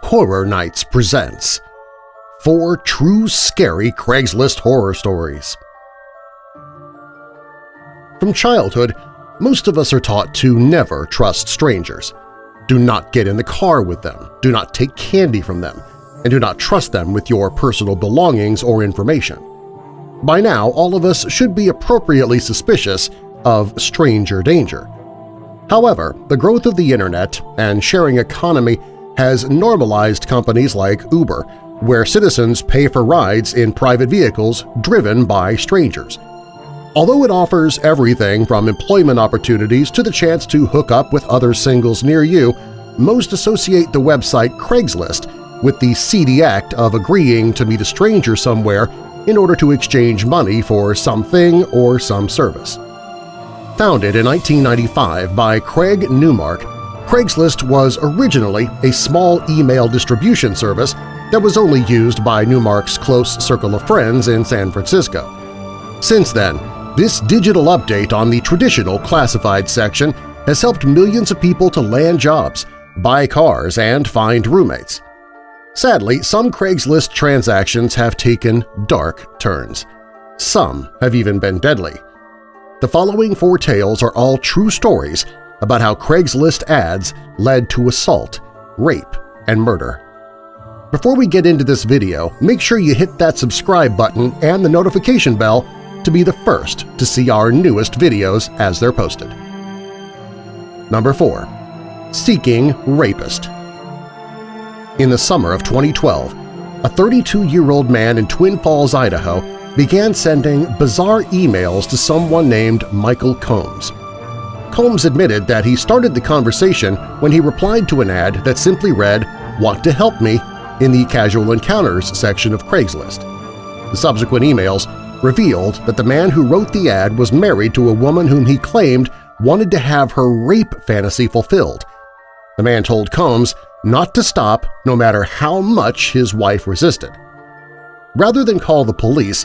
Horror Nights presents 4 true scary Craigslist horror stories. From childhood, most of us are taught to never trust strangers. Do not get in the car with them, do not take candy from them, and do not trust them with your personal belongings or information. By now, all of us should be appropriately suspicious of stranger danger. However, the growth of the Internet and sharing economy has normalized companies like Uber, where citizens pay for rides in private vehicles driven by strangers. Although it offers everything from employment opportunities to the chance to hook up with other singles near you, most associate the website Craigslist with the seedy act of agreeing to meet a stranger somewhere in order to exchange money for something or some service. Founded in 1995 by Craig Newmark, Craigslist was originally a small email distribution service that was only used by Newmark's close circle of friends in San Francisco. Since then, this digital update on the traditional classified section has helped millions of people to land jobs, buy cars, and find roommates. Sadly, some Craigslist transactions have taken dark turns. Some have even been deadly. The following 4 tales are all true stories about how Craigslist ads led to assault, rape, and murder. Before we get into this video, make sure you hit that subscribe button and the notification bell to be the first to see our newest videos as they're posted. Number 4. Seeking Rapist. In the summer of 2012, a 32-year-old man in Twin Falls, Idaho began sending bizarre emails to someone named Michael Combs. Combs admitted that he started the conversation when he replied to an ad that simply read, "Want to help me?" in the Casual Encounters section of Craigslist. The subsequent emails revealed that the man who wrote the ad was married to a woman whom he claimed wanted to have her rape fantasy fulfilled. The man told Combs not to stop no matter how much his wife resisted. Rather than call the police,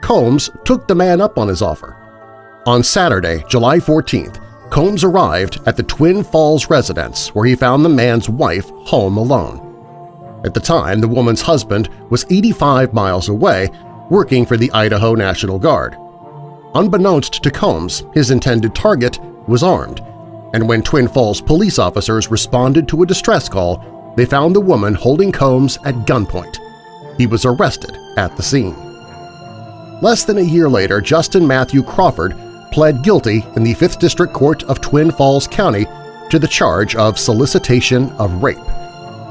Combs took the man up on his offer. On Saturday, July 14th, Combs arrived at the Twin Falls residence where he found the man's wife home alone. At the time, the woman's husband was 85 miles away, working for the Idaho National Guard. Unbeknownst to Combs, his intended target was armed, and when Twin Falls police officers responded to a distress call, they found the woman holding Combs at gunpoint. He was arrested at the scene. Less than a year later, Justin Matthew Crawford pled guilty in the 5th District Court of Twin Falls County to the charge of solicitation of rape.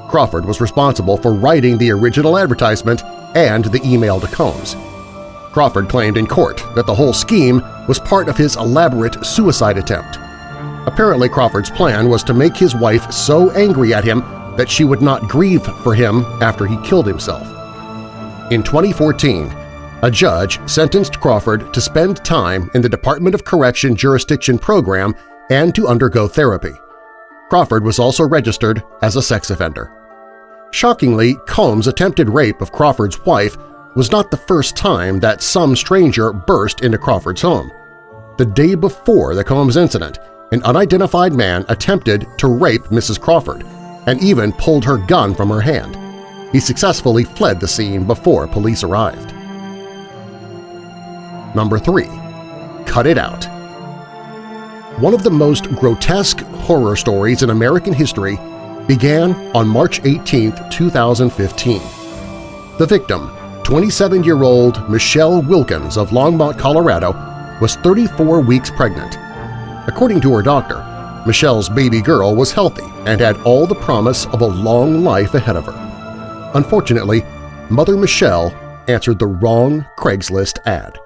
Crawford was responsible for writing the original advertisement and the email to Combs. Crawford claimed in court that the whole scheme was part of his elaborate suicide attempt. Apparently, Crawford's plan was to make his wife so angry at him that she would not grieve for him after he killed himself. In 2014, a judge sentenced Crawford to spend time in the Department of Correction Jurisdiction program and to undergo therapy. Crawford was also registered as a sex offender. Shockingly, Combs' attempted rape of Crawford's wife was not the first time that some stranger burst into Crawford's home. The day before the Combs incident, an unidentified man attempted to rape Mrs. Crawford and even pulled her gun from her hand. He successfully fled the scene before police arrived. Number 3. Cut It Out. One of the most grotesque horror stories in American history began on March 18, 2015. The victim, 27-year-old Michelle Wilkins of Longmont, Colorado, was 34 weeks pregnant. According to her doctor, Michelle's baby girl was healthy and had all the promise of a long life ahead of her. Unfortunately, Mother Michelle answered the wrong Craigslist ad.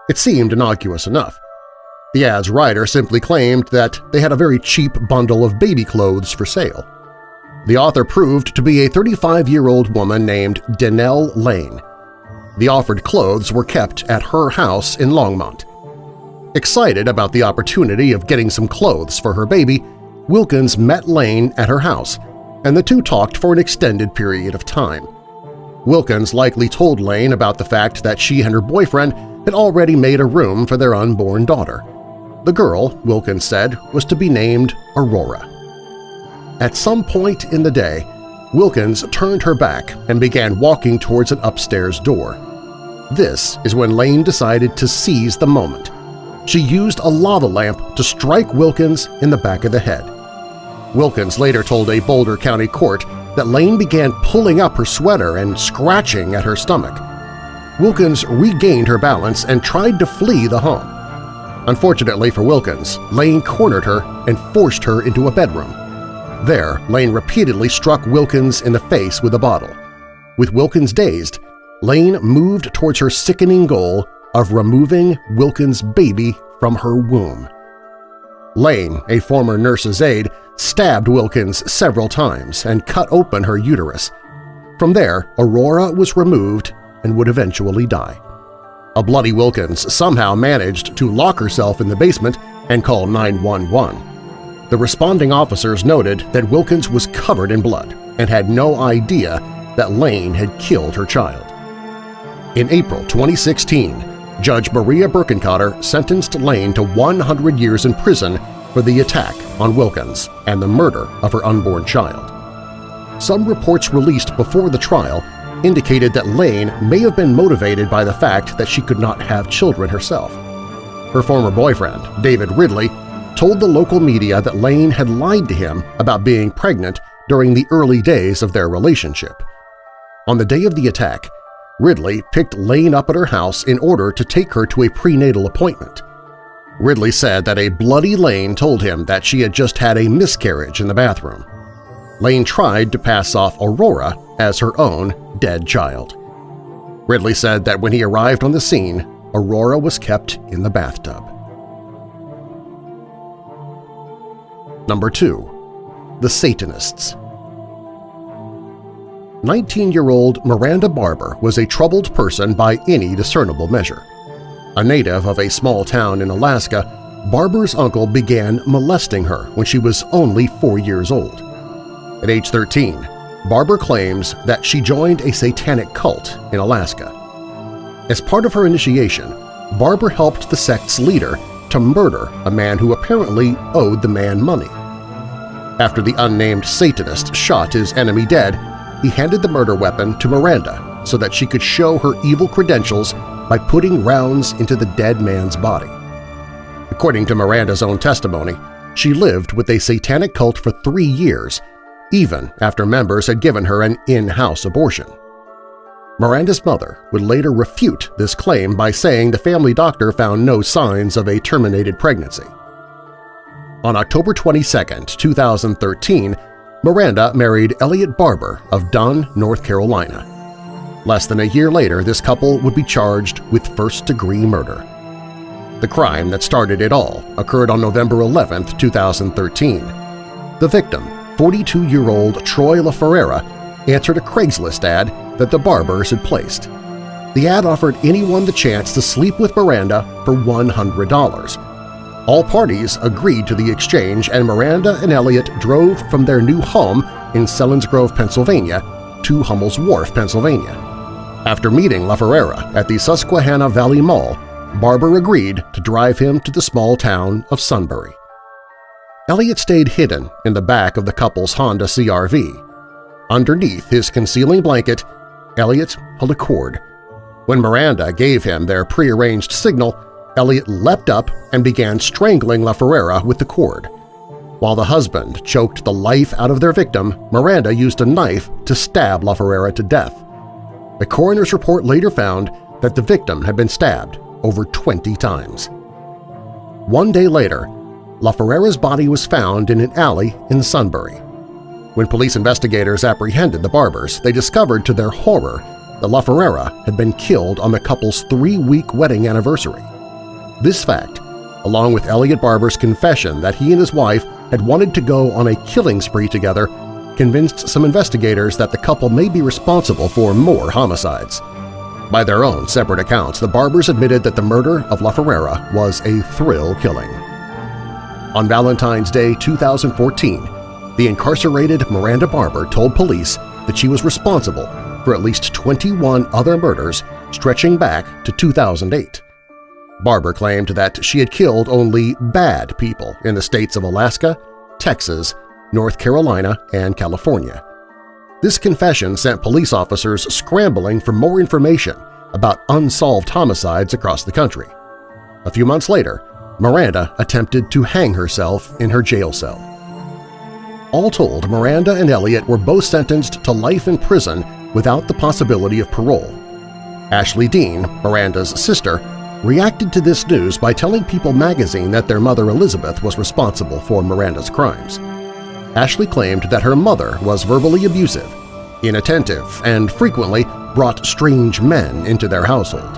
It seemed innocuous enough. The ad's writer simply claimed that they had a very cheap bundle of baby clothes for sale. The author proved to be a 35-year-old woman named Danelle Lane. The offered clothes were kept at her house in Longmont. Excited about the opportunity of getting some clothes for her baby, Wilkins met Lane at her house, and the two talked for an extended period of time. Wilkins likely told Lane about the fact that she and her boyfriend had already made a room for their unborn daughter. The girl, Wilkins said, was to be named Aurora. At some point in the day, Wilkins turned her back and began walking towards an upstairs door. This is when Lane decided to seize the moment. She used a lava lamp to strike Wilkins in the back of the head. Wilkins later told a Boulder County court that Lane began pulling up her sweater and scratching at her stomach. Wilkins regained her balance and tried to flee the home. Unfortunately for Wilkins, Lane cornered her and forced her into a bedroom. There, Lane repeatedly struck Wilkins in the face with a bottle. With Wilkins dazed, Lane moved towards her sickening goal of removing Wilkins' baby from her womb. Lane, a former nurse's aide, stabbed Wilkins several times and cut open her uterus. From there, Aurora was removed and would eventually die. A bloody Wilkins somehow managed to lock herself in the basement and call 911. The responding officers noted that Wilkins was covered in blood and had no idea that Lane had killed her child. In April 2016, Judge Maria Birkenkotter sentenced Lane to 100 years in prison for the attack on Wilkins and the murder of her unborn child. Some reports released before the trial indicated that Lane may have been motivated by the fact that she could not have children herself. Her former boyfriend, David Ridley, told the local media that Lane had lied to him about being pregnant during the early days of their relationship. On the day of the attack, Ridley picked Lane up at her house in order to take her to a prenatal appointment. Ridley said that a bloody Lane told him that she had just had a miscarriage in the bathroom. Lane tried to pass off Aurora as her own dead child. Ridley said that when he arrived on the scene, Aurora was kept in the bathtub. Number 2. The Satanists. 19-year-old Miranda Barber was a troubled person by any discernible measure. A native of a small town in Alaska, Barber's uncle began molesting her when she was only 4 years old. At age 13, Barber claims that she joined a satanic cult in Alaska. As part of her initiation, Barber helped the sect's leader to murder a man who apparently owed the man money. After the unnamed Satanist shot his enemy dead, he handed the murder weapon to Miranda so that she could show her evil credentials by putting rounds into the dead man's body. According to Miranda's own testimony, she lived with a satanic cult for 3 years, even after members had given her an in-house abortion. Miranda's mother would later refute this claim by saying the family doctor found no signs of a terminated pregnancy. On October 22, 2013, Miranda married Elliot Barber of Dunn, North Carolina. Less than a year later, this couple would be charged with first-degree murder. The crime that started it all occurred on November 11, 2013. The victim, 42-year-old Troy LaFerrera, answered a Craigslist ad that the Barbers had placed. The ad offered anyone the chance to sleep with Miranda for $100. All parties agreed to the exchange, and Miranda and Elliot drove from their new home in Selinsgrove, Pennsylvania, to Hummel's Wharf, Pennsylvania. After meeting LaFerrera at the Susquehanna Valley Mall, Barber agreed to drive him to the small town of Sunbury. Elliot stayed hidden in the back of the couple's Honda CR-V. Underneath his concealing blanket, Elliot held a cord. When Miranda gave him their prearranged signal, Elliot leapt up and began strangling LaFerrera with the cord. While the husband choked the life out of their victim, Miranda used a knife to stab LaFerrera to death. The coroner's report later found that the victim had been stabbed over 20 times. 1 day later, LaFerrera's body was found in an alley in Sunbury. When police investigators apprehended the Barbers, they discovered to their horror that LaFerrera had been killed on the couple's 3-week wedding anniversary. This fact, along with Elliot Barber's confession that he and his wife had wanted to go on a killing spree together, convinced some investigators that the couple may be responsible for more homicides. By their own separate accounts, the Barbers admitted that the murder of LaFerrera was a thrill killing. On Valentine's Day 2014, the incarcerated Miranda Barber told police that she was responsible for at least 21 other murders stretching back to 2008. Barber claimed that she had killed only bad people in the states of Alaska, Texas, North Carolina, and California. This confession sent police officers scrambling for more information about unsolved homicides across the country. A few months later, Miranda attempted to hang herself in her jail cell. All told, Miranda and Elliot were both sentenced to life in prison without the possibility of parole. Ashley Dean, Miranda's sister, reacted to this news by telling People magazine that their mother Elizabeth was responsible for Miranda's crimes. Ashley claimed that her mother was verbally abusive, inattentive, and frequently brought strange men into their household.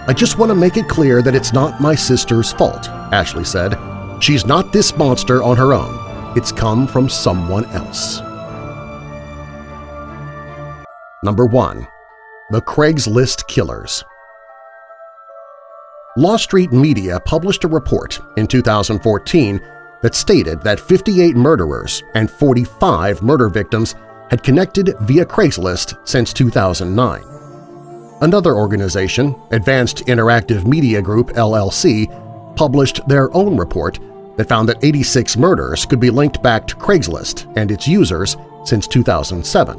"I just want to make it clear that it's not my sister's fault," Ashley said. "She's not this monster on her own. It's come from someone else." Number 1. The Craigslist Killers. Law Street Media published a report in 2014 that stated that 58 murderers and 45 murder victims had connected via Craigslist since 2009. Another organization, Advanced Interactive Media Group LLC, published their own report that found that 86 murders could be linked back to Craigslist and its users since 2007.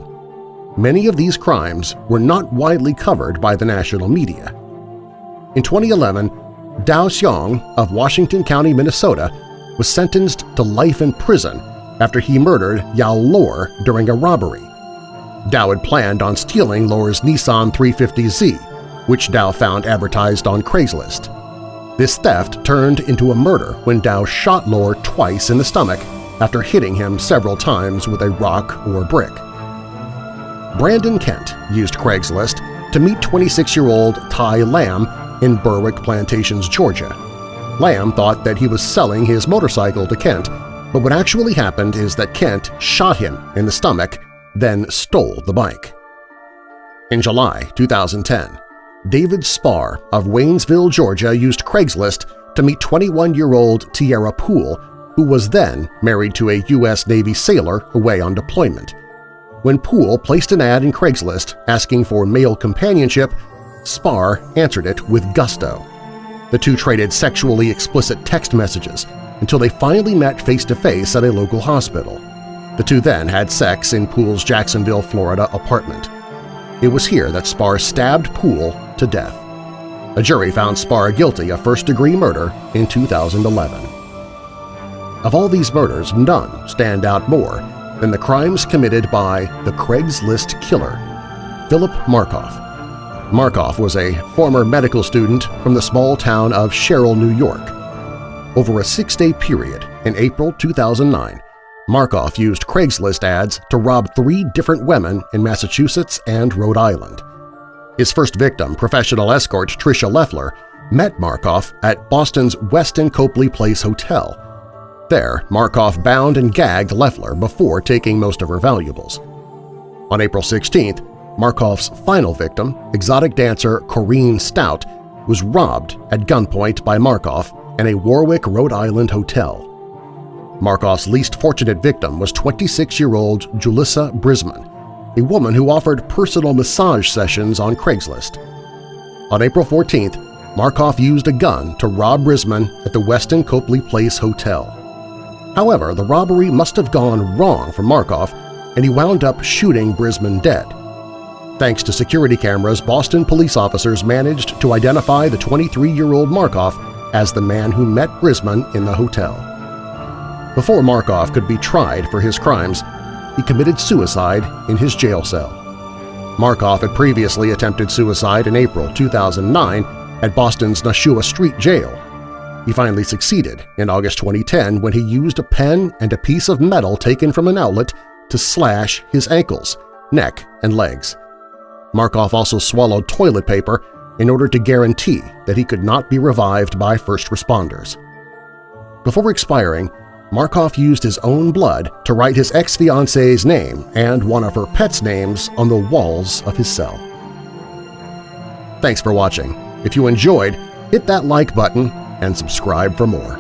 Many of these crimes were not widely covered by the national media. In 2011, Dao Xiong of Washington County, Minnesota, was sentenced to life in prison after he murdered Yao Lor during a robbery. Dao had planned on stealing Lor's Nissan 350Z, which Dao found advertised on Craigslist. This theft turned into a murder when Dao shot Lor twice in the stomach after hitting him several times with a rock or brick. Brandon Kent used Craigslist to meet 26-year-old Ty Lamb in Berwick Plantations, Georgia. Lamb thought that he was selling his motorcycle to Kent, but what actually happened is that Kent shot him in the stomach, then stole the bike. In July 2010, David Spar of Waynesville, Georgia used Craigslist to meet 21-year-old Tierra Poole, who was then married to a U.S. Navy sailor away on deployment. When Poole placed an ad in Craigslist asking for male companionship, Spar answered it with gusto. The two traded sexually explicit text messages until they finally met face-to-face at a local hospital. The two then had sex in Poole's Jacksonville, Florida apartment. It was here that Spar stabbed Poole to death. A jury found Spar guilty of first-degree murder in 2011. Of all these murders, none stand out more than the crimes committed by the Craigslist Killer, Philip Markoff. Markoff was a former medical student from the small town of Sherrill, New York. Over a 6-day period in April 2009, Markoff used Craigslist ads to rob 3 different women in Massachusetts and Rhode Island. His first victim, professional escort Tricia Leffler, met Markoff at Boston's Westin Copley Place Hotel. There, Markoff bound and gagged Leffler before taking most of her valuables. On April 16th, Markoff's final victim, exotic dancer Corrine Stout, was robbed at gunpoint by Markoff in a Warwick, Rhode Island hotel. Markoff's least fortunate victim was 26-year-old Julissa Brisman, a woman who offered personal massage sessions on Craigslist. On April 14th, Markoff used a gun to rob Brisman at the Westin Copley Place Hotel. However, the robbery must have gone wrong for Markoff, and he wound up shooting Brisman dead. Thanks to security cameras, Boston police officers managed to identify the 23-year-old Markoff as the man who met Brisman in the hotel. Before Markoff could be tried for his crimes, he committed suicide in his jail cell. Markoff had previously attempted suicide in April 2009 at Boston's Nashua Street Jail. He finally succeeded in August 2010 when he used a pen and a piece of metal taken from an outlet to slash his ankles, neck, and legs. Markoff also swallowed toilet paper in order to guarantee that he could not be revived by first responders. Before expiring, Markoff used his own blood to write his ex-fiancée's name and one of her pets' names on the walls of his cell. Thanks for watching. If you enjoyed, hit that like button and subscribe for more.